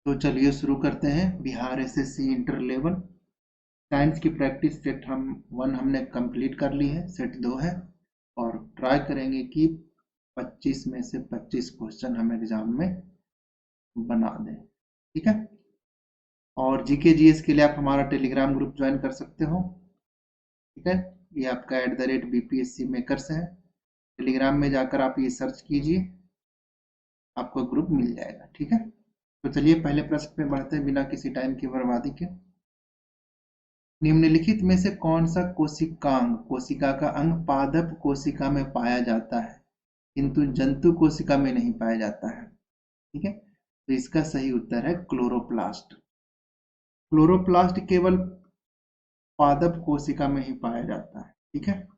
तो चलिए शुरू करते हैं। Bihar SSC inter level science की प्रैक्टिस सेट 1 हमने कंप्लीट कर ली है, सेट 2 है और ट्राई करेंगे कि 25 में से 25 क्वेश्चन हम एग्जाम में बना दें। ठीक है, और जीके जीएस के लिए आप हमारा टेलीग्राम ग्रुप ज्वाइन कर सकते हो। ठीक है, ये आपका @BPSC मेकर्स है। टेलीग्राम में जाकर आप ये सर्च कीजिए, आपको ग्रुप मिल जाएगा। ठीक है, तो चलिए पहले प्रश्न पे बढ़ते हैं बिना किसी टाइम की बर्बादी के। निम्नलिखित में से कौन सा कोशिकांग, कोशिका का अंग पादप कोशिका में पाया जाता है किंतु जंतु कोशिका में नहीं पाया जाता है? ठीक है, तो इसका सही उत्तर है क्लोरोप्लास्ट। क्लोरोप्लास्ट केवल पादप कोशिका में ही पाया जाता है। ठीक है,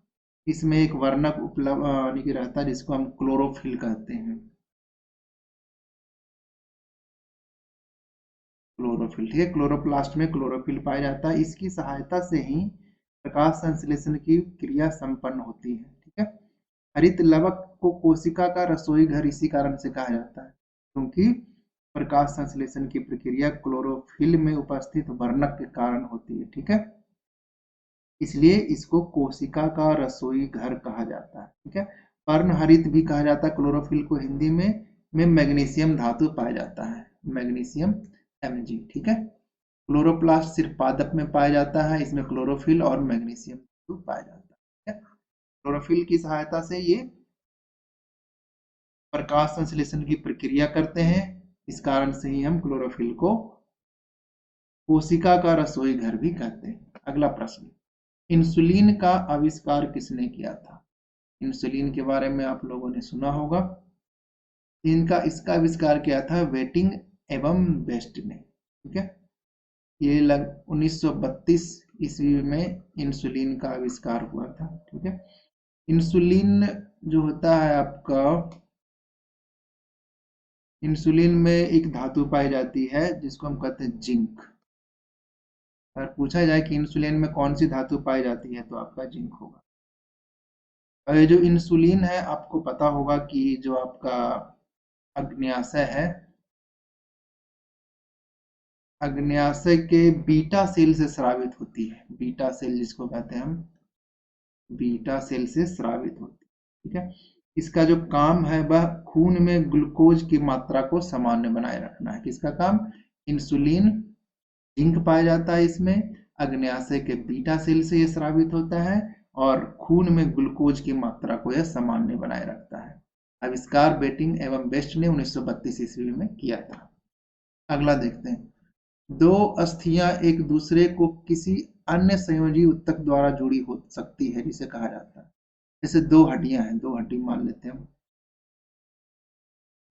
इसमें एक वर्णक उपलब्ध यानी कि रहता है जिसको हम क्लोरोफिल कहते हैं। क्लोरोफिल, ठीक है, क्लोरोप्लास्ट में क्लोरोफिल पाया जाता है। इसकी सहायता से ही प्रकाश संश्लेषण की क्रिया संपन्न होती है। ठीक है, हरित लवक को कोशिका का रसोई घर इसी कारण से कहा जाता है क्योंकि प्रकाश संश्लेषण की प्रक्रिया क्लोरोफिल में उपस्थित वर्णक के कारण होती है। ठीक है, इसलिए इसको कोशिका का रसोई घर कहा जाता है। ठीक है, पर्णहरित भी कहा जाता है क्लोरोफिल को हिंदी में मैग्नीशियम धातु पाया जाता है, मैग्नीशियम Mg। ठीक है, क्लोरोप्लास्ट सिर्फ पादप में पाया जाता है, इसमें क्लोरोफिल और मैग्नीशियम धातु पाया जाता है। क्लोरोफिल की सहायता से ये प्रकाश संश्लेषण की प्रक्रिया करते हैं, इस कारण से ही हम क्लोरोफिल को कोशिका का रसोई घर भी कहते हैं। अगला प्रश्न, इंसुलिन का आविष्कार किसने किया था? इंसुलिन के बारे में आप लोगों ने सुना होगा। इसका आविष्कार किया था वेटिंग एवं बेस्ट ने। ठीक है, ये 1932 ईस्वी में इंसुलिन का आविष्कार हुआ था। ठीक है, इंसुलिन जो होता है आपका, इंसुलिन में एक धातु पाई जाती है जिसको हम कहते हैं जिंक। अगर पूछा जाए कि इंसुलिन में कौन सी धातु पाई जाती है तो आपका जिंक होगा। और ये जो इंसुलिन है आपको पता होगा कि जो आपका अग्न्याशय है, अग्न्याशय के बीटा सेल से स्रावित होती है। बीटा सेल जिसको कहते हैं हम, बीटा सेल से स्रावित होती है। ठीक है, इसका जो काम है वह खून में ग्लूकोज की मात्रा को सामान्य बनाए रखना है। किसका काम? इंसुलिन, जिंक पाया जाता है इसमें, अग्न्याशय के बीटा सेल से यह स्रावित होता है और खून में ग्लूकोज की मात्रा को यह सामान्य बनाए रखता है। आविष्कार बेटिंग एवं बेस्ट ने 1932 ईस्वी में किया था। अगला देखते हैं, दो अस्थियां एक दूसरे को किसी अन्य संयोजी उत्तक द्वारा जुड़ी हो सकती है जिसे कहा जाता है। जैसे दो हड्डियां हैं, दो हड्डी मान लेते हैं हम,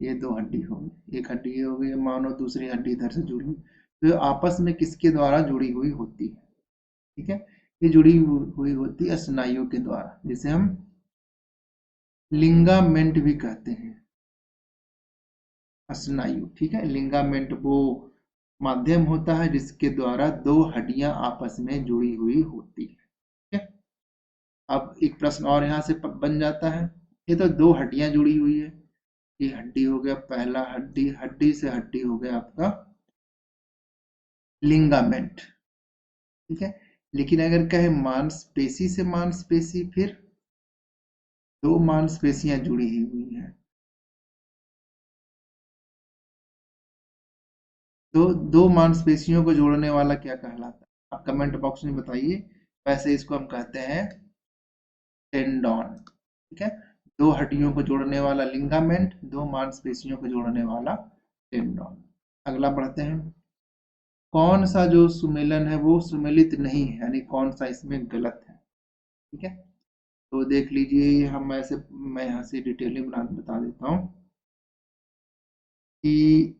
ये दो हड्डी हो गई, एक हड्डी हो गई, मानो दूसरी हड्डी इधर से जुड़ी हुई, तो आपस में किसके द्वारा जुड़ी हुई होती है? ठीक है, ये जुड़ी हुई होती है स्नायु के द्वारा, जिसे हम लिंगामेंट भी कहते हैं, स्नायु। ठीक है, लिंगामेंट वो माध्यम होता है जिसके द्वारा दो हड्डियां आपस में जुड़ी हुई होती है। ठीक है, अब एक प्रश्न और यहाँ से बन जाता है, ये तो दो हड्डियां जुड़ी हुई है, ये हड्डी हो गया पहला हड्डी, हड्डी से हड्डी हो गया आपका लिंगामेंट। ठीक है, लेकिन अगर कहे मांसपेशी से मांसपेशी, फिर दो मांसपेशियां जुड़ी हुई हैं, तो दो मांसपेशियों को जोड़ने वाला क्या कहलाता है? आप कमेंट बॉक्स में बताइए। वैसे इसको हम कहते हैं टेंडन। ठीक है, दो हड्डियों को जोड़ने वाला लिंगामेंट, दो मांसपेशियों को जोड़ने वाला टेंडन। अगला बढ़ते हैं, कौन सा जो सुमेलन है वो सुमेलित नहीं है, यानी कौन सा इसमें गलत है? ठीक है, तो देख लीजिए, हम ऐसे मैं यहाँ से डिटेलिंग बता देता हूँ कि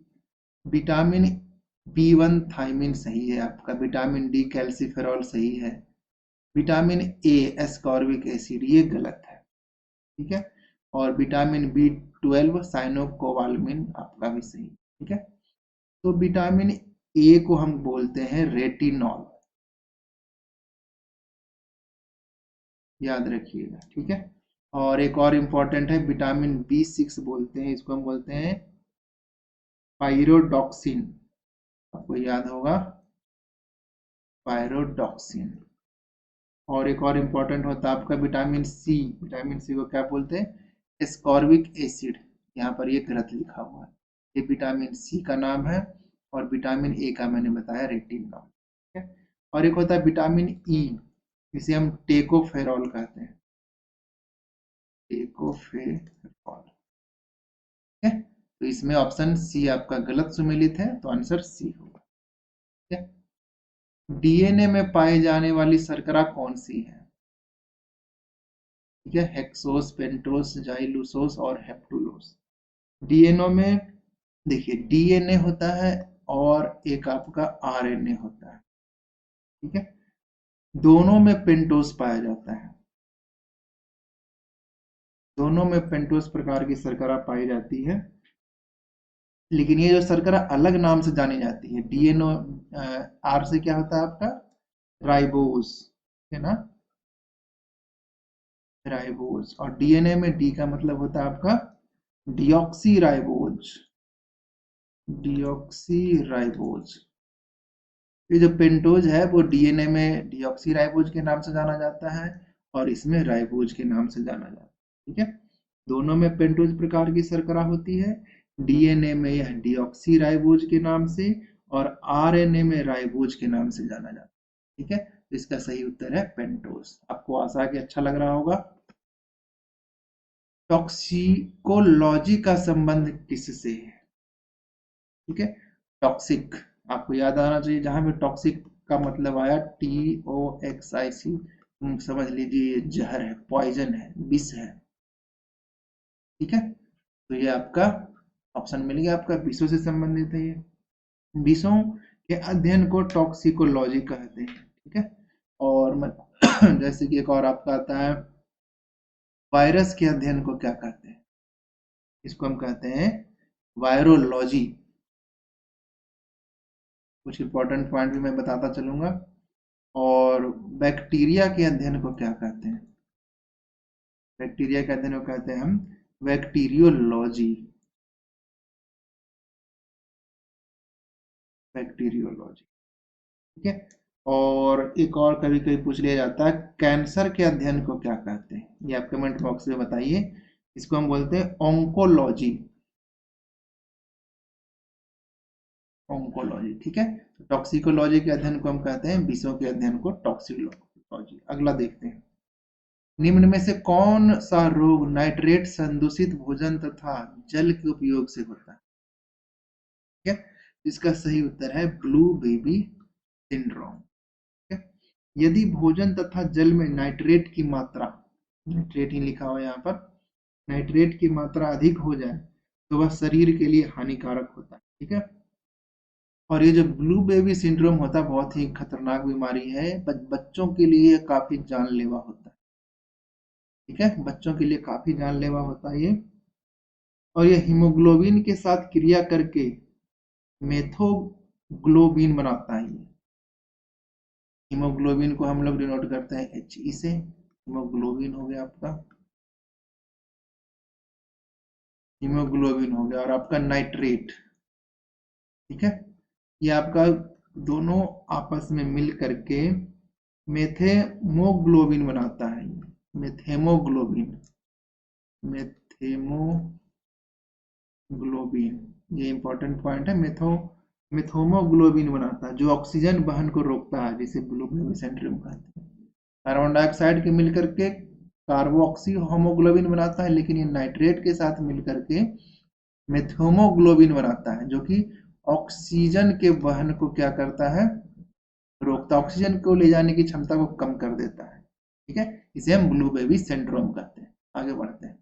विटामिन B1 थायमिन सही है आपका, विटामिन डी कैल्सिफेरॉल सही है, विटामिन ए एस्कॉर्बिक एसिड ये गलत है। ठीक है, और विटामिन B12 साइनोकोबालामिन आपका भी सही। ठीक है, तो विटामिन ए को हम बोलते हैं रेटिनॉल, याद रखिएगा। ठीक है, और एक और इम्पॉर्टेंट है विटामिन B6 बोलते हैं, इसको हम बोलते हैं पायरोडॉक्सिन। आपको याद होगा पायरोडॉक्सिन। और एक और इम्पोर्टेंट होता है आपका विटामिन सी। विटामिन सी को क्या बोलते हैं? Ascorbic acid. यहाँ पर ये गलत लिखा हुआ है, ये विटामिन सी का नाम है और विटामिन ए का मैंने बताया रेटिनॉल। ठीक है। और एक होता है विटामिन ई, इसे हम टेकोफेरॉल कहते हैं, टेकोफेरॉल। ठीक है। तो इसमें ऑप्शन सी आपका गलत सुमेलित है, तो आंसर सी होगा। ठीक है। डीएनए में पाई जाने वाली शर्करा कौन सी है? ठीक है, हेक्सोस, पेंटोस, जाइलूसोस और हेप्टुलोस। डीएनए में देखिए डीएनए होता है और एक आपका आरएनए होता है। ठीक है, दोनों में पेंटोस पाया जाता है, दोनों में पेंटोस प्रकार की शर्करा पाई जाती है। लेकिन ये जो शर्करा अलग नाम से जानी जाती है, डीएनए आर से क्या होता है आपका? राइबोस, है ना, राइबोज। और डीएनए में डी का मतलब होता है आपका डिऑक्सी राइबोज, डिऑक्सी राइबोज। ये जो पेंटोज है वो डीएनए में डिऑक्सी राइबोज के नाम से जाना जाता है और इसमें राइबोज के नाम से जाना जाता है। ठीक है, दोनों में पेंटोज प्रकार की शर्करा होती है, डीएनए में यह डिऑक्सी राइबोज के नाम से और आरएनए में राइबोज के नाम से जाना जाता है। ठीक है, तो इसका सही उत्तर है पेंटोज। आपको आशा है कि अच्छा लग रहा होगा। टॉक्सिकोलॉजी का संबंध किससे है? ठीक है, टॉक्सिक आपको याद आना चाहिए, जहां भी टॉक्सिक का मतलब आया TOXIC, समझ लीजिए ये जहर है, पॉइजन है, विष है। ठीक है, तो ये आपका ऑप्शन मिल गया, आपका विषों से संबंधित है ये। विषों के अध्ययन को टॉक्सिकोलॉजी कहते हैं। ठीक है, और जैसे कि एक और आपका आता है, वायरस के अध्ययन को क्या कहते हैं? इसको हम कहते हैं वायरोलॉजी। कुछ इंपॉर्टेंट पॉइंट भी मैं बताता चलूंगा। और बैक्टीरिया के अध्ययन को क्या कहते हैं? बैक्टीरिया के अध्ययन को कहते हैं हम बैक्टीरियोलॉजी, बैक्टीरियोलॉजी। ठीक है, और एक और कभी कभी पूछ लिया जाता है, कैंसर के अध्ययन को क्या कहते हैं? ये आप कमेंट बॉक्स में बताइए। इसको हम बोलते हैं ऑन्कोलॉजी, ऑन्कोलॉजी। ठीक है, टॉक्सिकोलॉजी के अध्ययन को हम कहते हैं विषयों के अध्ययन को टॉक्सिकोलॉजी। अगला देखते हैं, निम्न में से कौन सा रोग नाइट्रेट संदूषित भोजन तथा जल के उपयोग से होता है? ठीक है, इसका सही उत्तर है ब्लू बेबी सिंड्रोम। ठीक है, यदि भोजन तथा जल में नाइट्रेट की मात्रा, नाइट्रेट ही लिखा हुआ है यहाँ पर, नाइट्रेट की मात्रा अधिक हो जाए तो वह शरीर के लिए हानिकारक होता है। ठीक है, और ये जो ब्लू बेबी सिंड्रोम होता है बहुत ही खतरनाक बीमारी है, बच्चों के लिए काफी जानलेवा होता है। ठीक है, बच्चों के लिए काफी जानलेवा होता है ये। और ये हीमोग्लोबिन के साथ क्रिया करके मेथोग्लोबिन बनाता है। ये हीमोग्लोबिन को हम लोग डिनोट करते हैं HE से। हीमोग्लोबिन हो गया आपका, हीमोग्लोबिन हो गया, और आपका नाइट्रेट। ठीक है, ये आपका दोनों आपस में मिल करके मेथेमोग्लोबिन बनाता है। मेथेमोग्लोबिन, मेथेमोग्लोबिन ये इंपॉर्टेंट पॉइंट है। मेथोमोग्लोबिन बनाता है जो ऑक्सीजन वहन को रोकता है, जिसे ब्लू बेबी सिंड्रोम कहते हैं। कार्बन डाइऑक्साइड के मिलकर के कार्बोक्सी होमोग्लोबिन बनाता है, लेकिन ये नाइट्रेट के साथ मिलकर के मेथोमोग्लोबिन बनाता है, जो कि ऑक्सीजन के वहन को क्या करता है? रोकता, ऑक्सीजन को ले जाने की क्षमता को कम कर देता है। ठीक है, इसे हम ब्लू बेबी सिंड्रोम कहते हैं। आगे बढ़ते हैं,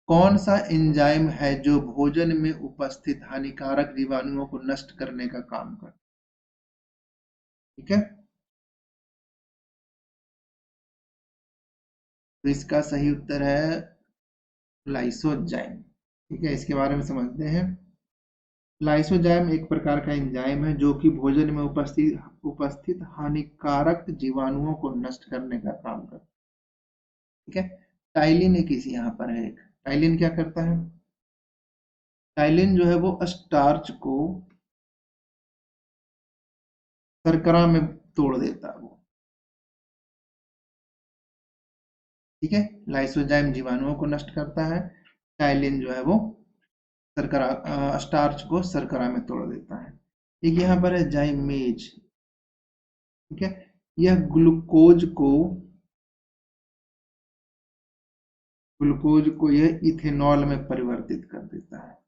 कौन सा एंजाइम है जो भोजन में उपस्थित हानिकारक जीवाणुओं को नष्ट करने का काम करता है? ठीक है, तो इसका सही उत्तर है लाइसोजाइम। ठीक है, इसके बारे में समझते हैं। लाइसोजाइम एक प्रकार का एंजाइम है जो कि भोजन में उपस्थित हानिकारक जीवाणुओं को नष्ट करने का काम करता है। ठीक है, टाइलिन एक इसी यहाँ पर है, एक टाइलिन क्या करता है? टाइलिन जो है वो स्टार्च को शर्करा में तोड़ देता है वो। ठीक है, लाइसोजाइम जीवाणुओं को नष्ट करता है, टाइलिन जो है वो शर्करा स्टार्च को शर्करा में तोड़ देता है। एक यहाँ पर है जाइमेज। ठीक है, यह ग्लूकोज को यह इथेनॉल में परिवर्तित कर देता है।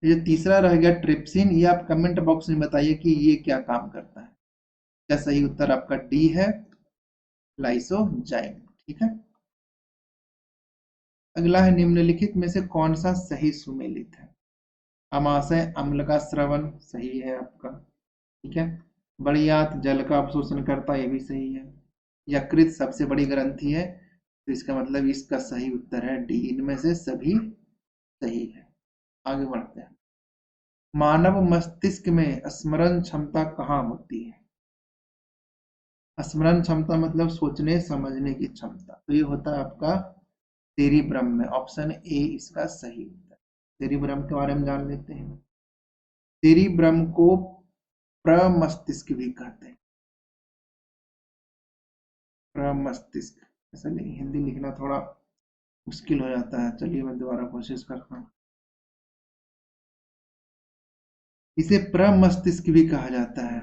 ये तीसरा रह गया ट्रिप्सिन। ये आप कमेंट बॉक्स में बताइए कि ये क्या काम करता है। क्या सही उत्तर आपका डी है, लाइसोजाइम। ठीक है, अगला है निम्नलिखित में से कौन सा सही सुमेलित है। अमाशय अम्ल का स्रवन सही है आपका। ठीक है, बड़ियात जल का अवशोषण करता, ये भी सही है। यकृत सबसे बड़ी ग्रंथि है, तो इसका मतलब इसका सही उत्तर है डी। इनमें से सभी सही है। आगे बढ़ते हैं। मानव मस्तिष्क में स्मरण क्षमता कहाँ होती है। स्मरण क्षमता मतलब सोचने समझने की क्षमता, तो ये होता है आपका सेरिब्रम में। ऑप्शन ए इसका सही उत्तर। सेरिब्रम के बारे में जान लेते हैं। सेरिब्रम को प्रमस्तिष्क भी कहते हैं। प्रमस्तिष्क ऐसा नहीं, हिंदी लिखना थोड़ा मुश्किल हो जाता है। चलिए मैं दोबारा कोशिश करता हूँ। इसे प्रमस्तिष्क भी कहा जाता है।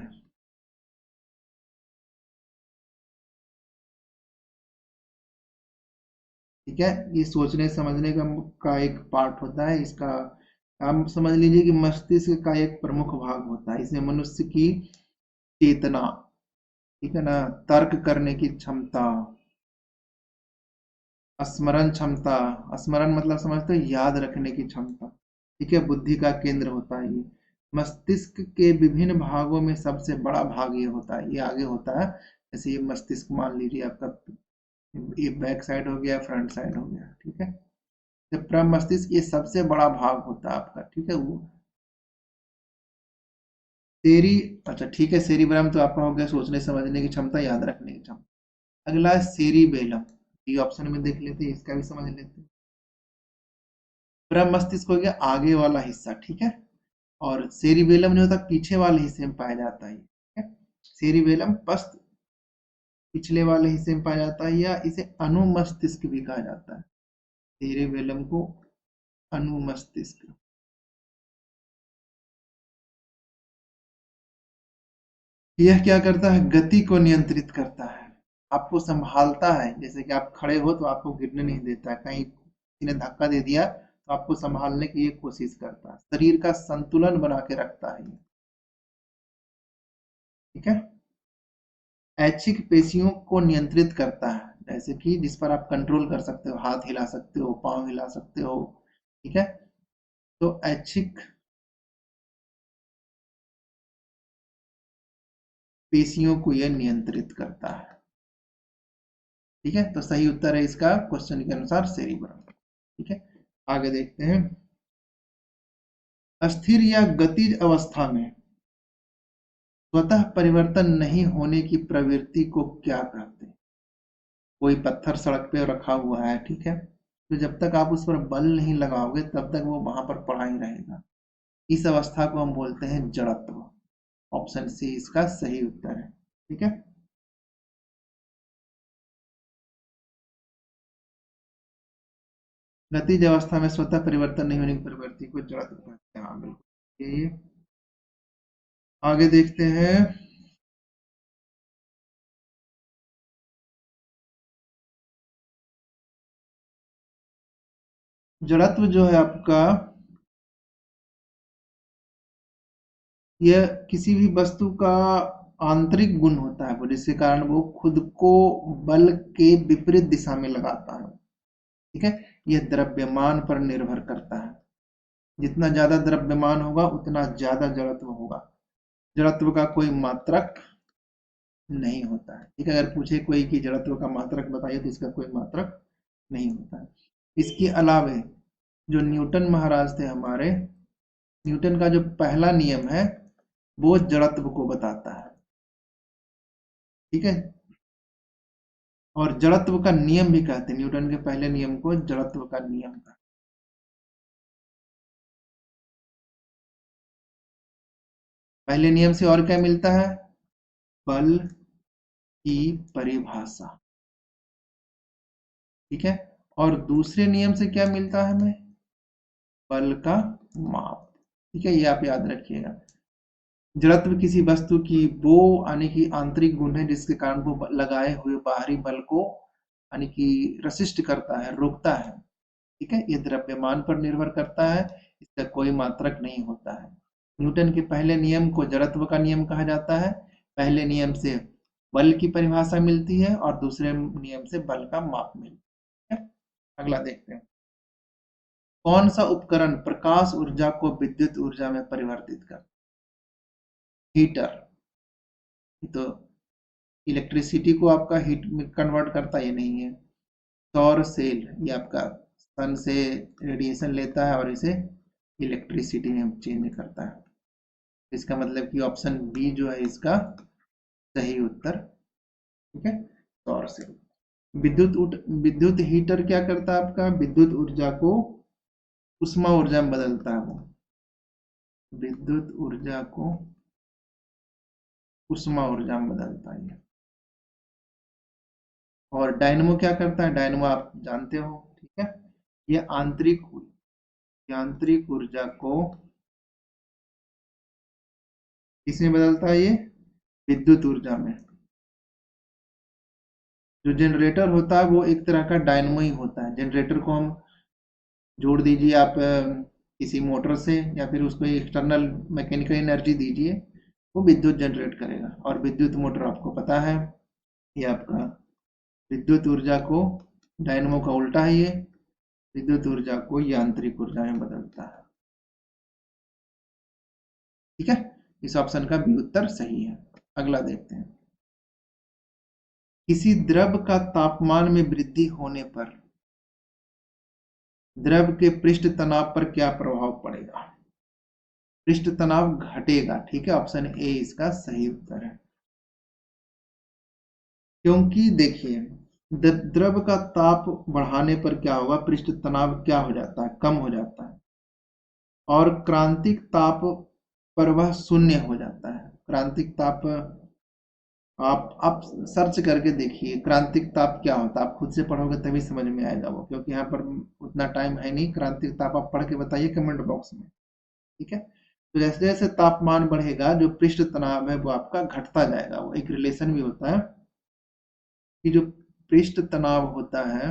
ठीक है, ये सोचने समझने का एक पार्ट होता है इसका। आप समझ लीजिए कि मस्तिष्क का एक प्रमुख भाग होता है। इसमें मनुष्य की चेतना, ठीक है ना, तर्क करने की क्षमता, स्मरण क्षमता, स्मरण मतलब समझते हो याद रखने की क्षमता, ठीक है, बुद्धि का केंद्र होता है ये। मस्तिष्क के विभिन्न भागों में सबसे बड़ा भाग ये होता है, ये आगे होता है। जैसे ये मस्तिष्क मान लीजिए आपका, ये बैक साइड हो गया, फ्रंट साइड हो गया। ठीक है, तो प्रमस्तिष्क ये सबसे बड़ा भाग होता है आपका। ठीक है, वो सेरी, अच्छा ठीक है, सेरिब्रम तो आपका हो गया सोचने समझने की क्षमता, याद रखने की क्षमता। अगला है सेरिबेलम। ये ऑप्शन में देख लेते हैं, इसका भी समझ लेते हैं। प्रमस्तिष्क हो गया आगे वाला हिस्सा, ठीक है, और सेरिबेलम जो होता है पीछे वाले हिस्से में पाया जाता है। ठीक है, सेरिबेलम पस्त पिछले वाले हिस्से में पाया जाता है, या इसे अनुमस्तिष्क भी कहा जाता है। सेरिबेलम को अनुमस्तिष्क। यह क्या करता है, गति को नियंत्रित करता है, आपको संभालता है। जैसे कि आप खड़े हो तो आपको गिरने नहीं देता है, कहीं किसी ने धक्का दे दिया तो आपको संभालने की ये कोशिश करता है, शरीर का संतुलन बना के रखता है ये। ठीक है, ऐच्छिक पेशियों को नियंत्रित करता है, जैसे कि जिस पर आप कंट्रोल कर सकते हो, हाथ हिला सकते हो, पांव हिला सकते हो। ठीक है, तो ऐच्छिक पेशियों को यह नियंत्रित करता है। ठीक है, तो सही उत्तर है इसका क्वेश्चन के अनुसार सेरिब्रम। ठीक है, आगे देखते हैं। अस्थिर या गतिज अवस्था में स्वतः परिवर्तन नहीं होने की प्रवृत्ति को क्या कहते हैं। कोई पत्थर सड़क पे रखा हुआ है, ठीक है, तो जब तक आप उस पर बल नहीं लगाओगे तब तक वो वहां पर पड़ा ही रहेगा। इस अवस्था को हम बोलते हैं जड़त्व। ऑप्शन सी इसका सही उत्तर है। ठीक है, गतिज अवस्था में स्वतः परिवर्तन नहीं होने की प्रवृत्ति को जड़त्व कहते हैं। हाँ बिल्कुल, ये आगे देखते हैं। जड़त्व जो है आपका, यह किसी भी वस्तु का आंतरिक गुण होता है, वो जिसके कारण वो खुद को बल के विपरीत दिशा में लगाता है। ठीक है, यह द्रव्यमान पर निर्भर करता है। जितना ज्यादा द्रव्यमान होगा उतना ज्यादा जड़त्व होगा। जड़त्व का कोई मात्रक नहीं होता है। ठीक है, अगर पूछे कोई कि जड़त्व का मात्रक बताइए तो इसका कोई मात्रक नहीं होता है। इसके अलावे जो न्यूटन महाराज थे हमारे, न्यूटन का जो पहला नियम है वो जड़त्व को बताता है। ठीक है, और जड़त्व का नियम भी कहते हैं, न्यूटन के पहले नियम को जड़त्व का नियम कहते हैं। पहले नियम से और क्या मिलता है? बल की परिभाषा, ठीक है। और दूसरे नियम से क्या मिलता है हमें? बल का माप, ठीक है, ये आप याद रखिएगा। जड़त्व किसी वस्तु की वो यानी कि आंतरिक गुण है जिसके कारण वो लगाए हुए बाहरी बल को यानी कि रेसिस्ट करता है, रोकता है, ठीक है। ये द्रव्यमान पर निर्भर करता है, इसका कोई मात्रक नहीं होता है। न्यूटन के पहले नियम को जड़त्व का नियम कहा जाता है। पहले नियम से बल की परिभाषा मिलती है और दूसरे नियम से बल का माप मिलता है। अगला देखते हैं, कौन सा उपकरण प्रकाश ऊर्जा को विद्युत ऊर्जा में परिवर्तित करता है? हीटर। तो इलेक्ट्रिसिटी को आपका हीट में कन्वर्ट करता ये नहीं है। सौर सेल, ये आपका सन से रेडिएशन लेता है और इसे इलेक्ट्रिसिटी में चेंज करता है। इसका मतलब कि ऑप्शन बी जो है इसका सही उत्तर, ठीक है, सौर सेल। विद्युत हीटर क्या करता है? आपका विद्युत ऊर्जा को उष्मा ऊर्जा में बदलता है। वो विद्युत ऊर्जा को उष्मा ऊर्जा में बदलता है। और डायनमो क्या करता है? डायनमो आप जानते हो, ठीक है, ये यांत्रिक ऊर्जा को किसमें बदलता है? ये विद्युत ऊर्जा में। जो जनरेटर होता है वो एक तरह का डायनमो ही होता है। जनरेटर को हम जोड़ दीजिए आप किसी मोटर से, या फिर उसको एक्सटर्नल मैकेनिकल एनर्जी दीजिए, वो विद्युत जनरेट करेगा। और विद्युत मोटर आपको पता है, ये आपका विद्युत ऊर्जा को, डायनमो का उल्टा है ये, विद्युत ऊर्जा को यांत्रिक ऊर्जा में बदलता है, ठीक है। इस ऑप्शन का भी उत्तर सही है। अगला देखते हैं, किसी द्रव का तापमान में वृद्धि होने पर द्रव के पृष्ठ तनाव पर क्या प्रभाव पड़ेगा? पृष्ठ तनाव घटेगा, ठीक है, ऑप्शन ए इसका सही उत्तर है। क्योंकि देखिए, द्रव का ताप बढ़ाने पर क्या होगा? पृष्ठ तनाव क्या हो जाता है? कम हो जाता है। और क्रांतिक ताप पर वह शून्य हो जाता है। क्रांतिक ताप आप सर्च करके देखिए क्रांतिक ताप क्या होता है, आप खुद से पढ़ोगे तभी समझ में आएगा वो, क्योंकि यहाँ पर उतना टाइम है नहीं। क्रांतिक ताप आप पढ़ के बताइए कमेंट बॉक्स में, ठीक है। तो जैसे जैसे तापमान बढ़ेगा जो पृष्ठ तनाव है वो आपका घटता जाएगा। वो एक रिलेशन भी होता है कि जो पृष्ठ तनाव होता है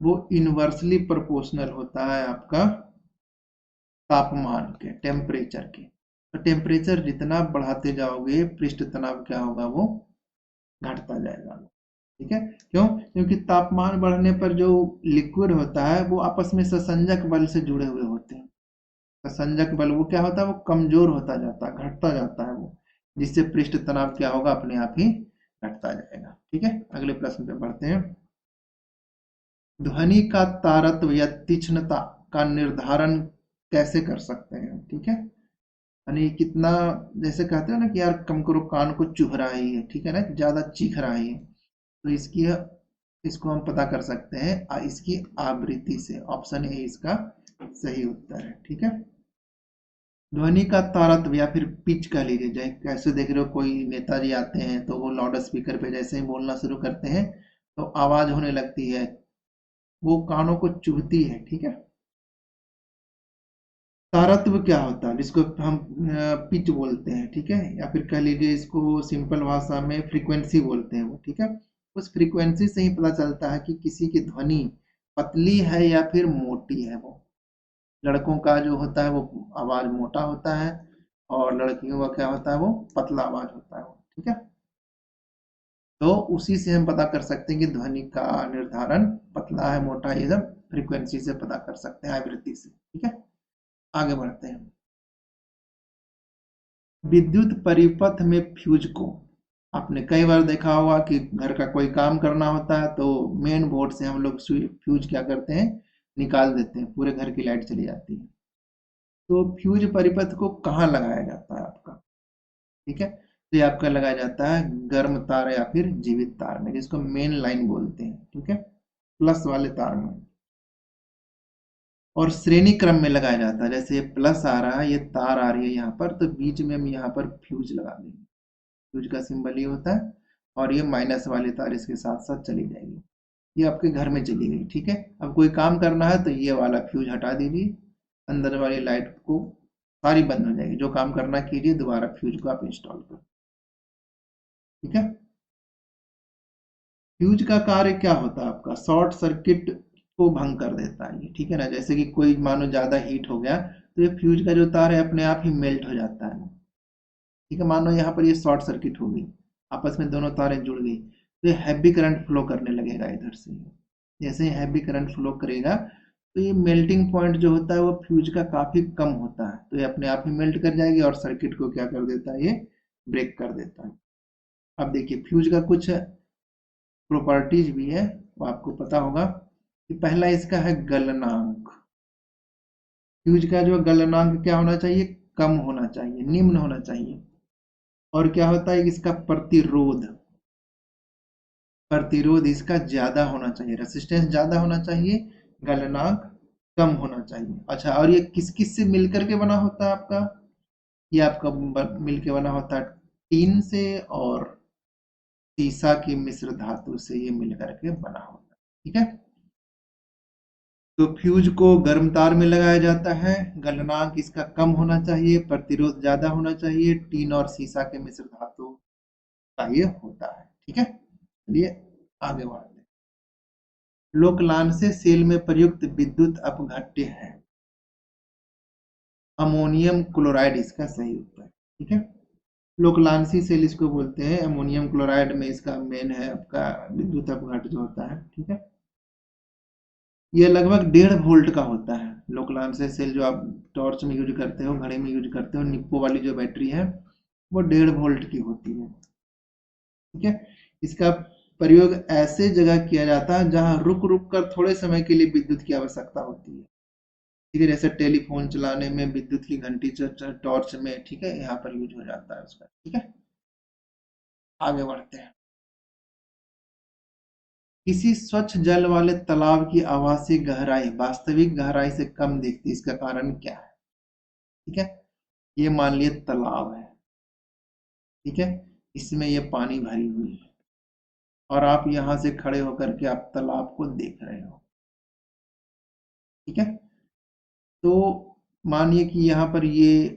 वो इनवर्सली प्रोपोर्शनल होता है आपका तापमान के, टेम्परेचर के। तो टेम्परेचर जितना बढ़ाते जाओगे पृष्ठ तनाव क्या होगा? वो घटता जाएगा, ठीक है। क्यों? क्योंकि तापमान बढ़ने पर जो लिक्विड होता है वो आपस में ससंजक बल से जुड़े हुए होते हैं। ससंजक बल वो क्या होता है? वो कमजोर होता जाता है, घटता जाता है वो, जिससे पृष्ठ तनाव क्या होगा? अपने आप ही घटता जाएगा, ठीक है। अगले प्रश्न पे बढ़ते हैं, ध्वनि का तारत्व या तीक्ष्णता का निर्धारण कैसे कर सकते हैं? ठीक है, यानी कितना, जैसे कहते हो ना कि यार कम करो कान को चुभ रहा ही है, ठीक है ना, ज्यादा चीख रहा ही है, तो इसको हम पता कर सकते हैं इसकी आवृत्ति से। ऑप्शन ए इसका सही उत्तर है, ठीक है। ध्वनि का तारत्व या फिर पिच कह लीजिए, जैसे कैसे देख रहे हो कोई नेताजी आते हैं तो वो लाउड स्पीकर पे जैसे ही बोलना शुरू करते हैं तो आवाज होने लगती है, वो कानों को चुभती है, ठीक है। तारत्व क्या होता है? जिसको हम पिच बोलते हैं, ठीक है, या फिर कह लीजिए इसको सिंपल भाषा में फ्रीक्वेंसी बोलते हैं वो, ठीक है। उस फ्रीक्वेंसी से ही पता चलता है कि किसी की ध्वनि पतली है या फिर मोटी है। वो लड़कों का जो होता है वो आवाज मोटा होता है, और लड़कियों का क्या होता है? वो पतला आवाज होता है वो, ठीक है। तो उसी से हम पता कर सकते हैं कि ध्वनि का निर्धारण पतला है मोटा, ये सब फ्रीक्वेंसी से पता कर सकते हैं, आवृत्ति से, ठीक है। आगे बढ़ते हैं, विद्युत परिपथ में फ्यूज को आपने कई बार देखा होगा कि घर का कोई काम करना होता है तो मेन बोर्ड से हम लोग फ्यूज क्या करते हैं? निकाल देते हैं, पूरे घर की लाइट चली जाती है। तो फ्यूज परिपथ को कहाँ लगाया जाता है आपका? ठीक है, तो ये आपका लगाया जाता है गर्म तार या फिर जीवित तार में, जिसको मेन लाइन बोलते हैं, ठीक है, प्लस वाले तार में। और श्रेणी क्रम में लगाया जाता है। जैसे ये प्लस आ रहा है, ये तार आ रही है यहाँ पर, तो बीच में हम यहाँ पर फ्यूज लगा देंगे। फ्यूज का सिंबल ये होता है, और ये माइनस वाली तार इसके साथ साथ चली जाएगी। ये आपके घर में चली गई, ठीक है। अब कोई काम करना है तो ये वाला फ्यूज हटा दीजिए, अंदर वाली लाइट को सारी बंद हो जाएगी। जो काम करना कीजिए, दोबारा फ्यूज को आप इंस्टॉल करो, ठीक है। फ्यूज का कार्य क्या होता है आपका, शॉर्ट सर्किट को भंग कर देता है ये, ठीक है ना। जैसे कि कोई मानो ज्यादा हीट हो गया, तो ये फ्यूज का जो तार है अपने आप ही मेल्ट हो जाता है, ठीक है। मानो यहाँ पर ये शॉर्ट सर्किट हो गई, आपस में दोनों तारें जुड़ गई, तो ये हैवी करंट फ्लो करने लगेगा इधर से। जैसे ही हैवी करंट फ्लो करेगा, तो ये मेल्टिंग पॉइंट जो होता है वो फ्यूज का काफी कम होता है, तो ये अपने आप ही मेल्ट कर जाएगी और सर्किट को क्या कर देता है, ये ब्रेक कर देता है। अब देखिए फ्यूज का कुछ प्रॉपर्टीज भी है, वो आपको पता होगा कि पहला इसका है गलनांक। फ्यूज का जो गलनांक क्या होना चाहिए, कम होना चाहिए, निम्न होना चाहिए। और क्या होता है कि इसका प्रतिरोध, प्रतिरोध इसका ज्यादा होना चाहिए, रेसिस्टेंस ज्यादा होना चाहिए, गलनांक कम होना चाहिए। अच्छा, और ये किस किस से मिलकर के बना होता है आपका, ये आपका मिलकर बना होता है टीन से और सीसा की मिश्र धातु से, ये मिलकर के बना होता है, ठीक है। तो फ्यूज को गर्म तार में लगाया जाता है, गलनांक इसका कम होना चाहिए, प्रतिरोध ज्यादा होना चाहिए, टीन और सीसा के मिश्र धातु का ये होता है, ठीक है। चलिए आगे बढ़ते हैं। लोकलान से सेल में प्रयुक्त विद्युत अपघट्य है, अमोनियम क्लोराइड इसका सही उत्तर, ठीक है। लोकलांसी सेल इसको बोलते हैं, अमोनियम क्लोराइड में इसका मेन है आपका विद्युत अपघट जो होता है, ठीक है। ये लगभग 1.5 वोल्ट का होता है। लोकलांसी सेल जो आप टॉर्च में यूज करते हो, घड़ी में यूज करते हो, निप्पो वाली जो बैटरी है वो 1.5 वोल्ट की होती है, ठीक है। इसका प्रयोग ऐसे जगह किया जाता है जहां रुक रुक कर थोड़े समय के लिए विद्युत की आवश्यकता होती है, ठीक है। जैसे टेलीफोन चलाने में विद्युत की घंटी, टॉर्च में, ठीक है, यहाँ पर यूज हो जाता है उसका, ठीक है। आगे बढ़ते हैं। किसी स्वच्छ जल वाले तालाब की आभासी गहराई वास्तविक गहराई से कम दिखती है, इसका कारण क्या है, ठीक है। ये मान लिए तालाब है, ठीक है, इसमें ये पानी भरी हुई है, और आप यहाँ से खड़े होकर के आप तालाब को देख रहे हो, ठीक है। तो मानिए कि यहाँ पर ये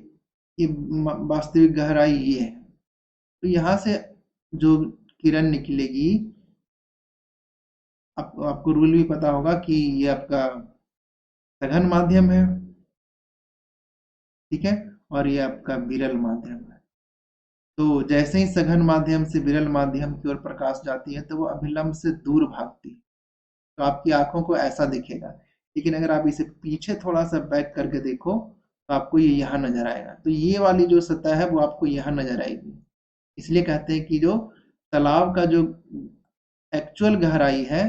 वास्तविक गहराई ये है, तो यहाँ से जो किरण निकलेगी, आपको रूल भी पता होगा कि ये आपका सघन माध्यम है, ठीक है, और ये आपका विरल माध्यम है। तो जैसे ही सघन माध्यम से विरल माध्यम की ओर प्रकाश जाती है, तो वो अभिलंब से दूर भागती है, तो आपकी आंखों को ऐसा दिखेगा। लेकिन अगर आप इसे पीछे थोड़ा सा बैक करके देखो, तो आपको ये यहाँ नजर आएगा, तो ये वाली जो सतह है वो आपको यहाँ नजर आएगी। इसलिए कहते हैं कि जो तालाब का जो एक्चुअल गहराई है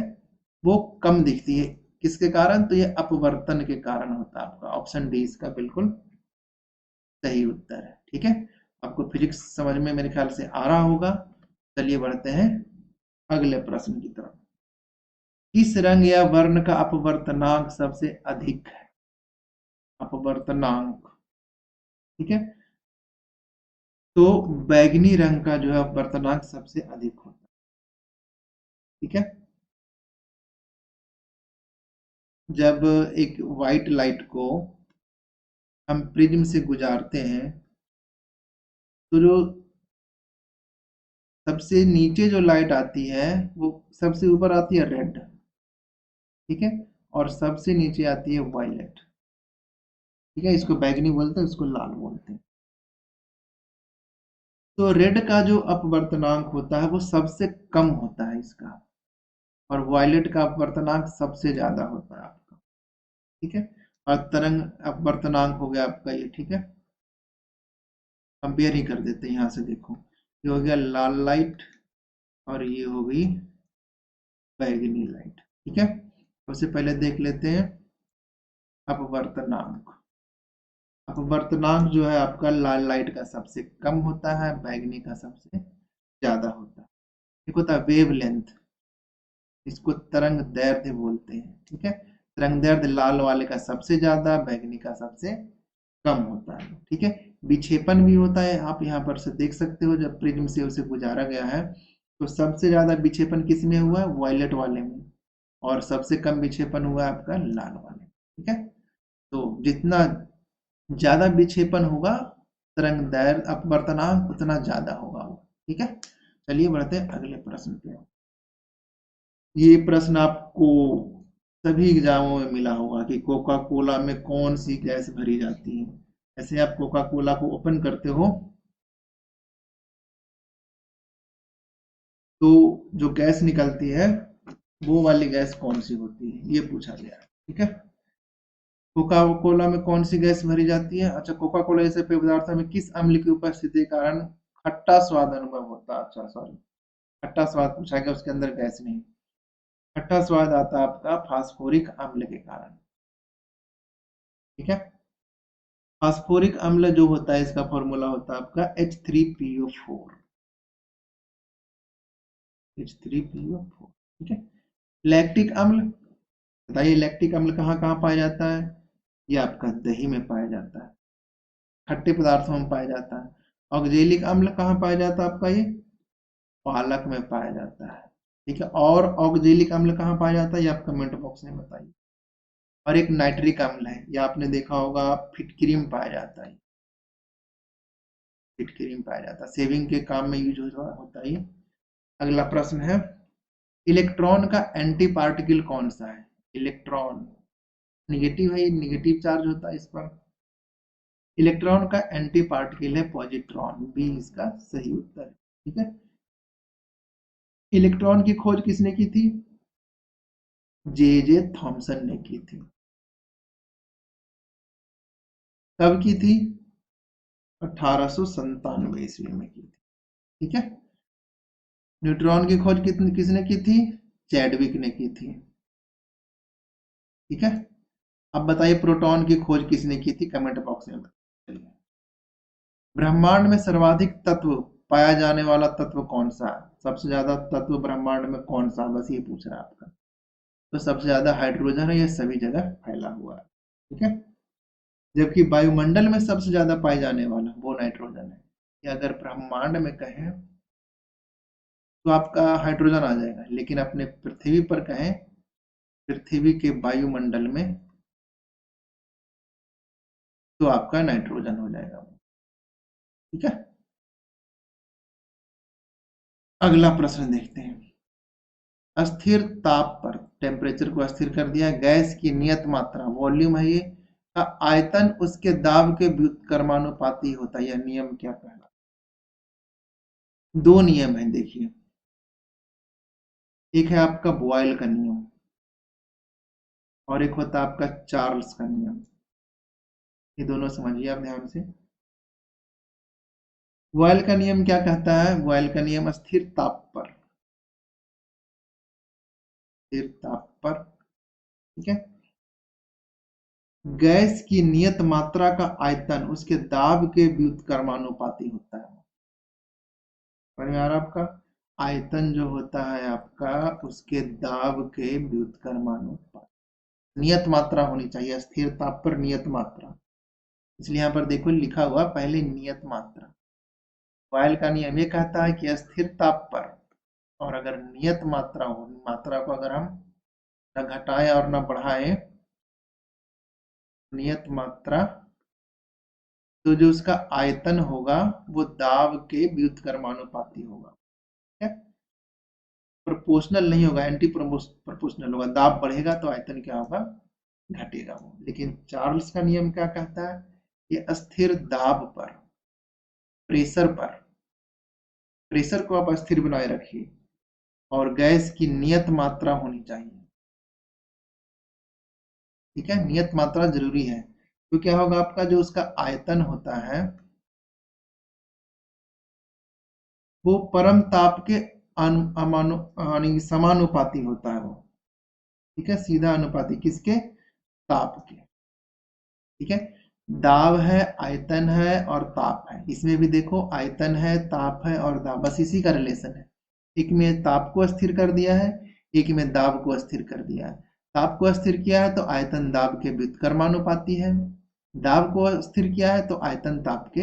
वो कम दिखती है, किसके कारण, तो ये अपवर्तन के कारण होता है। आपका ऑप्शन डी इसका बिल्कुल सही उत्तर है, ठीक है। आपको फिजिक्स समझ में मेरे ख्याल से आ रहा होगा। चलिए बढ़ते हैं अगले प्रश्न की तरफ। किस रंग या वर्ण का अपवर्तनांक सबसे अधिक है, अपवर्तनांक, ठीक है। तो बैगनी रंग का जो है अपवर्तनांक सबसे अधिक होता है, ठीक है। जब एक व्हाइट लाइट को हम प्रिज्म से गुजारते हैं, तो जो सबसे नीचे जो लाइट आती है वो सबसे ऊपर आती है रेड, ठीक है, और सबसे नीचे आती है वायलेट, ठीक है। इसको बैगनी बोलते हैं, इसको लाल बोलते हैं। तो रेड का जो अपवर्तनांक होता है वो सबसे कम होता है इसका, और वायलेट का अपवर्तनांक सबसे ज्यादा होता है आपका, ठीक है। और तरंग अपवर्तनांक हो गया आपका ये, ठीक है। कंपेयर ही कर देते हैं, यहाँ से देखो, ये हो गया लाल लाइट और ये हो गई बैगनी लाइट, ठीक है। सबसे पहले देख लेते हैं अपवर्तनांक। अपवर्तनांक जो है आपका लाल लाइट का सबसे कम होता है, बैगनी का सबसे ज्यादा होता है। एक होता है वेव लेंथ, इसको तरंग दैर्ध्य बोलते हैं, ठीक है। तरंग दैर्ध्य लाल वाले का सबसे ज्यादा, बैंगनी का सबसे कम होता है। ठीक है, विक्षेपण भी होता है, आप यहाँ पर से देख सकते हो, जब प्रिज्म से उसे गुजारा गया है तो सबसे ज्यादा विक्षेपण किस में हुआ है, वायलेट वाले में, और सबसे कम विक्षेपण हुआ है आपका लाल वाले। ठीक है, तो जितना ज्यादा विक्षेपण होगा तरंग दैर्ध्य अपवर्तनांक उतना ज्यादा होगा वो। ठीक है, चलिए बढ़ते हैं अगले प्रश्न पे। ये प्रश्न आपको सभी एग्जामों में मिला होगा कि कोका कोला में कौन सी गैस भरी जाती है। ऐसे आप कोका कोला को ओपन करते हो तो जो गैस निकलती है वो वाली गैस कौन सी होती है, ये पूछा गया है। ठीक है, कोका कोला में कौन सी गैस भरी जाती है। अच्छा, कोका कोला जैसे पेय पदार्थ में किस अम्ल की उपस्थिति के कारण खट्टा स्वाद अनुभव होता है। अच्छा सॉरी, खट्टा स्वाद पूछा गया, उसके अंदर गैस नहीं। खट्टा स्वाद आता है आपका फास्फोरिक अम्ल के कारण। ठीक है, फास्फोरिक अम्ल जो होता है इसका फॉर्मूला होता है आपका H3PO4। H3PO4। ठीक है, लैक्टिक अम्ल, बताइए लैक्टिक अम्ल कहाँ कहाँ पाया जाता है। ये आपका दही में पाया जाता है, खट्टे पदार्थों में पाया जाता है। ऑक्जेलिक अम्ल कहाँ पाया जाता है आपका, ये पालक में पाया जाता है। ठीक है, और ऑक्जेलिक अम्ल कहाँ पाया जाता है ये आप कमेंट बॉक्स में बताइए। और एक नाइट्रिक अम्ल है, ये आपने देखा होगा फिटक्रीम पाया जाता है, फिटक्रीम पाया जाता है, सेविंग के काम में यूज होता है। अगला प्रश्न है, इलेक्ट्रॉन का एंटी पार्टिकल कौन सा है। इलेक्ट्रॉन निगेटिव है, निगेटिव चार्ज होता है इस पर। इलेक्ट्रॉन का एंटी पार्टिकल है पॉजिट्रॉन, बी इसका सही उत्तर है। ठीक है, इलेक्ट्रॉन की खोज किसने की थी, जे थॉमसन ने की थी। कब की थी, 1897 ईस्वी में की थी। ठीक है, न्यूट्रॉन की खोज किसने की थी, चैडविक ने की थी। ठीक है, अब बताइए प्रोटॉन की खोज किसने की थी, कमेंट बॉक्स में बताइए। ब्रह्मांड में सर्वाधिक तत्व पाया जाने वाला तत्व कौन सा है, सबसे ज्यादा तत्व ब्रह्मांड में कौन सा, बस ये पूछ रहा है आपका। तो सबसे ज्यादा हाइड्रोजन है, ये सभी जगह फैला हुआ है। ठीक है, जबकि वायुमंडल में सबसे ज्यादा पाए जाने वाला वो नाइट्रोजन है। कि अगर ब्रह्मांड में कहें तो आपका हाइड्रोजन आ जाएगा, लेकिन अपने पृथ्वी पर कहें, पृथ्वी के वायुमंडल में, तो आपका नाइट्रोजन हो जाएगा। ठीक है, अगला प्रश्न देखते हैं। अस्थिर ताप पर, टेम्परेचर को अस्थिर कर दिया, गैस की नियत मात्रा वॉल्यूम है ये, का आयतन उसके दाब के व्युत्क्रमानुपाती होता है। यह नियम क्या कहलाता है। दो नियम है देखिए, एक है आपका बॉयल का नियम और एक होता है आपका चार्ल्स का नियम। ये दोनों समझिए आप ध्यान से। बॉयल का नियम क्या कहता है, बॉयल का नियम स्थिर ताप पर, स्थिर ताप पर, ठीक है, गैस की नियत मात्रा का आयतन उसके दाब के व्युत्क्रमानुपाती होता है। समझ में आ रहा आपका, आयतन जो होता है आपका उसके दाब के व्युत्क्रमानुपाती। नियत मात्रा होनी चाहिए, स्थिर ताप पर नियत मात्रा, इसलिए यहाँ पर देखो लिखा हुआ पहले नियत मात्रा। बॉयल का नियम ये कहता है कि स्थिर ताप पर, और अगर नियत मात्रा हो, मात्रा को अगर हम न घटाएं और न बढ़ाएं, नियत मात्रा, तो जो उसका आयतन होगा वो दाब के व्युत्क्रमानुपाती होगा। ठीक है, प्रोपोर्शनल नहीं होगा, एंटी प्रोपोर्शनल होगा। दाब बढ़ेगा तो आयतन क्या होगा, घटेगा वो। लेकिन चार्ल्स का नियम क्या कहता है, ये अस्थिर दाब पर, प्रेशर पर, प्रेशर को आप अस्थिर बनाए रखिए और गैस की नियत मात्रा होनी चाहिए। ठीक है, नियत मात्रा जरूरी है, तो क्या होगा आपका जो उसका आयतन होता है वो परम ताप के समानुपाती होता है वो। ठीक है, सीधा अनुपाती किसके, ताप के। ठीक है, दाब है, आयतन है और ताप है। इसमें भी देखो आयतन है, ताप है और दाब, बस इसी का रिलेशन है। एक में ताप को अस्थिर कर दिया है, एक में दाब को अस्थिर कर दिया है। ताप को स्थिर किया है तो आयतन दाब के व्युत्क्रमानुपाती है, दाब को स्थिर किया है तो आयतन ताप के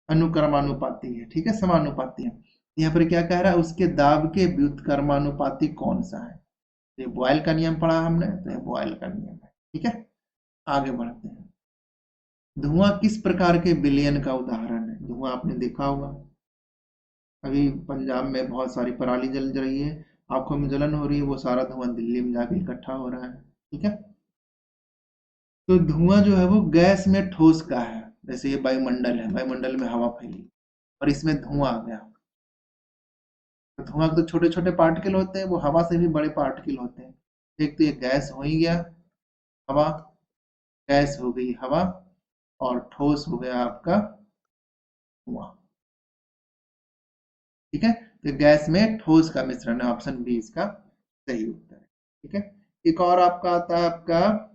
अनुक्रमानुपाती है, ठीक है, समानुपाती है। यहाँ पर क्या कह रहा है, उसके दाब के व्युत्क्रमानुपाती कौन सा है? ये बॉयल का नियम पढ़ा हमने, तो ये बॉयल का नियम है, ठीक है। आगे बढ़ते हैं। धुआं किस प्रकार के विलयन का उदाहरण है? धुआं आपने देखा होगा, अभी पंजाब में बहुत सारी पराली जल रही है, आंखों में जलन हो रही है, वो सारा धुआं दिल्ली में जाके इकट्ठा हो रहा है, ठीक है। तो धुआं जो है वो गैस में ठोस का है, जैसे ये वायुमंडल है, वायुमंडल में हवा फैली और इसमें धुआं आ गया। तो धुआं तो छोटे छोटे पार्टिकल होते हैं, वो हवा से भी बड़े पार्टिकल होते हैं। एक तो ये गैस हो ही गया, हवा, गैस हो गई हवा, और ठोस हो गया आपका धुआं, ठीक है। तो गैस में ठोस का मिश्रण है, ऑप्शन बी इसका सही उत्तर है, ठीक है। एक और आपका आता है आपका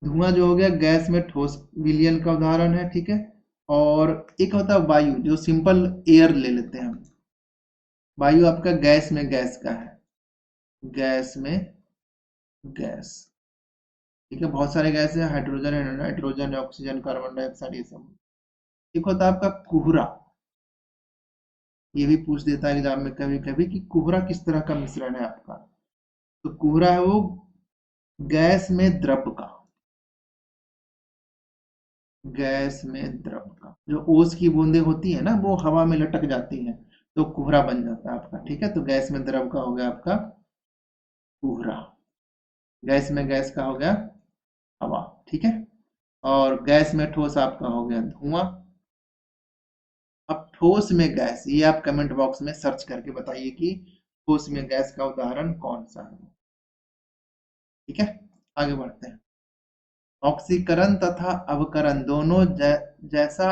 धुआं जो हो गया गैस में ठोस विलयन का उदाहरण है, ठीक है। और एक होता है वायु, जो सिंपल एयर ले लेते हैं हम, वायु आपका गैस में गैस का है, गैस में गैस, ठीक है। बहुत सारे गैस है, हाइड्रोजन है, नाइट्रोजन है, ऑक्सीजन, कार्बन डाइऑक्साइड, ये सब। एक होता है आपका कोहरा, ये भी पूछ देता है एग्जाम में कभी कभी कि कोहरा किस तरह का मिश्रण है आपका। तो कोहरा है वो गैस में द्रव का, गैस में द्रव का, जो ओस की बूंदें होती है ना, वो हवा में लटक जाती हैं, तो कोहरा बन जाता है आपका, ठीक है। तो गैस में द्रव का हो गया आपका कोहरा, गैस में गैस का हो गया हवा, ठीक है। और गैस में ठोस आपका हो गया धुआं। अब ठोस में गैस, ये आप कमेंट बॉक्स में सर्च करके बताइए कि ठोस में गैस का उदाहरण कौन सा है, ठीक है। आगे बढ़ते हैं। ऑक्सीकरण तथा अवकरण दोनों जैसा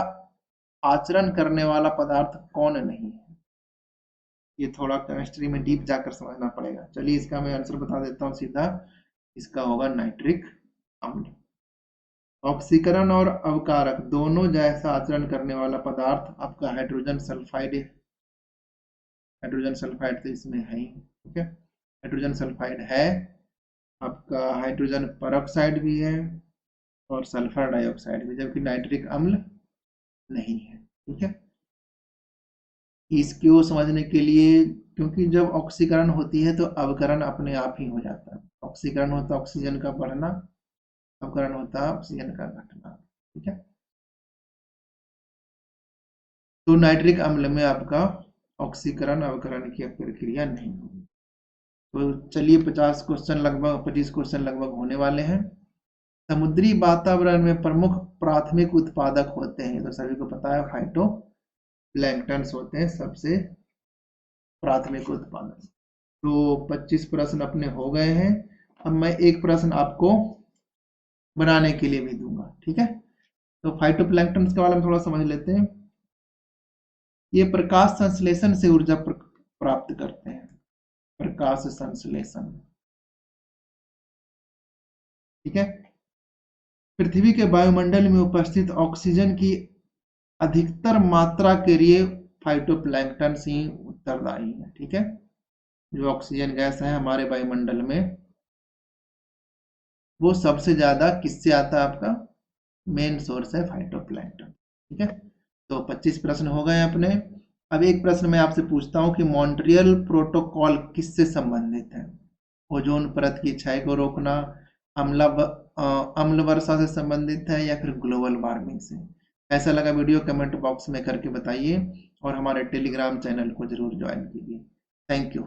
आचरण करने वाला पदार्थ कौन नहीं है? ये थोड़ा केमिस्ट्री में डीप जाकर समझना पड़ेगा। चलिए इसका मैं आंसर बता देता हूँ सीधा, इसका होगा नाइट्रिक अम्ल। ऑक्सीकरण और अवकारक दोनों जैसा आचरण करने वाला पदार्थ आपका हाइड्रोजन सल्फाइड है, हाइड्रोजन सल्फाइड तो इसमें है ही, ठीक है। हाइड्रोजन सल्फाइड है आपका, हाइड्रोजन परऑक्साइड भी है और सल्फर डाइऑक्साइड भी, जबकि नाइट्रिक अम्ल नहीं है, ठीक है। इसको समझने के लिए, क्योंकि जब ऑक्सीकरण होती है तो अवकरण अपने आप ही हो जाता है। ऑक्सीकरण होता है ऑक्सीजन का बढ़ना, अवकरण होता है ऑक्सीजन का घटना, ठीक है। तो नाइट्रिक अम्ल में आपका ऑक्सीकरण अवकरण की प्रक्रिया नहीं होगी। तो चलिए 50 क्वेश्चन लगभग, 25 क्वेश्चन लगभग होने वाले हैं। समुद्री वातावरण में प्रमुख प्राथमिक उत्पादक होते हैं, तो सभी को पता है फाइटो प्लैंक्टन्स होते हैं सबसे प्राथमिक उत्पादक। तो 25 प्रश्न अपने हो गए हैं। अब मैं एक प्रश्न आपको बनाने के लिए भी दूंगा, ठीक है। तो फाइटोप्लैंक्टन्स के बारे में थोड़ा समझ लेते हैं। ये प्रकाश संश्लेषण से ऊर्जा प्राप्त करते हैं, प्रकाश संश्लेषण, ठीक है। पृथ्वी के वायुमंडल में उपस्थित ऑक्सीजन की अधिकतर मात्रा के लिए फाइटोप्लैंक्टन ही उत्तरदायी है, ठीक है। जो ऑक्सीजन गैस है हमारे वायुमंडल में, वो सबसे ज्यादा किससे आता है? आपका मेन सोर्स है फाइटोप्लैंक्टन, ठीक है। तो 25 प्रश्न हो गए अपने। अब एक प्रश्न मैं आपसे पूछता हूं कि मॉन्ट्रियल प्रोटोकॉल किससे संबंधित है? ओजोन परत की क्षय को रोकना, अम्ल वर्षा से संबंधित है, या फिर ग्लोबल वार्मिंग से? कैसा लगा वीडियो कमेंट बॉक्स में करके बताइए, और हमारे टेलीग्राम चैनल को जरूर ज्वाइन कीजिए। Thank you.